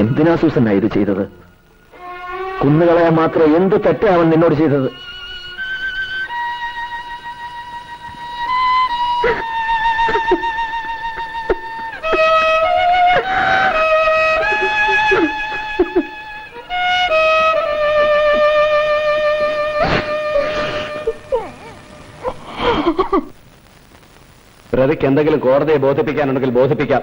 എന്തിനാ സൂസന്ന ഇത് ചെയ്തത്? കുന്നുകളയാൻ മാത്രം എന്ത് തെറ്റാ അവൻ നിന്നോട് ചെയ്തത്? പ്രതിക്ക് എന്തെങ്കിലും കോടതിയെ ബോധിപ്പിക്കാനുണ്ടെങ്കിൽ ബോധിപ്പിക്കാം.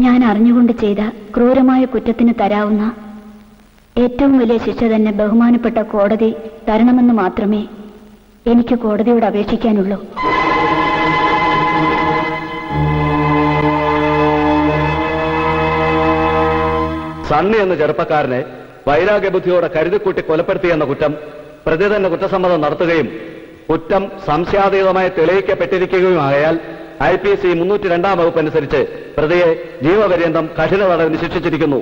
ഞാൻ അറിഞ്ഞുകൊണ്ട് ചെയ്ത ക്രൂരമായ കുറ്റത്തിന് തരാവുന്ന ഏറ്റവും വലിയ ശിക്ഷ തന്നെ ബഹുമാനപ്പെട്ട കോടതി തരണമെന്ന് മാത്രമേ എനിക്ക് കോടതിയോട് അപേക്ഷിക്കാനുള്ളൂ. സണ്ണി എന്ന ചെറുപ്പക്കാരനെ വൈരാഗ്യബുദ്ധിയോടെ കരുതിക്കൂട്ടി കൊലപ്പെടുത്തിയെന്ന കുറ്റം പ്രതി തന്നെ കുറ്റസമ്മതം നടത്തുകയും കുറ്റം സംശയാതീതമായി തെളിയിക്കപ്പെട്ടിരിക്കുകയുമായാൽ IPC 302 വകുപ്പ് അനുസരിച്ച് പ്രതിയെ ജീവപര്യന്തം കഠിന തടവിന് ശിക്ഷിച്ചിരിക്കുന്നു.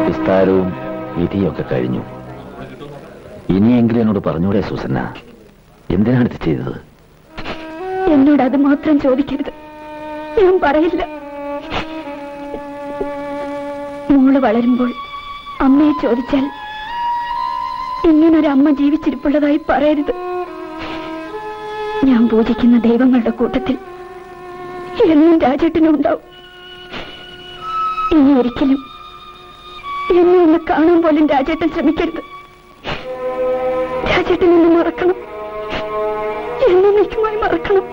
വിസ്താരവും വിധിയൊക്കെ കഴിഞ്ഞു. ഇനിയെങ്കിലും എന്നോട് പറഞ്ഞൂടെ സൂസന്ന, എന്തിനാണ് ഇത് ചെയ്തത്? എന്നോട് അത് മാത്രം ചോദിക്കരുത്, ഞാൻ പറയില്ല. മോള് വളരുമ്പോൾ അമ്മയെ ചോദിച്ചാൽ ഇങ്ങനൊരമ്മ ജീവിച്ചിരിപ്പുള്ളതായി പറയരുത്. ഞാൻ പൂജിക്കുന്ന ദൈവങ്ങളുടെ കൂട്ടത്തിൽ എന്നും രാജേട്ടനും ഉണ്ടാവും. ഇനി ഒരിക്കലും എന്നെ ഒന്ന് കാണാൻ പോലും രാജേട്ടൻ ശ്രമിക്കരുത്. രാജേട്ടൻ എന്നെ മറക്കണം, എന്നേക്കുമായി മറക്കണം.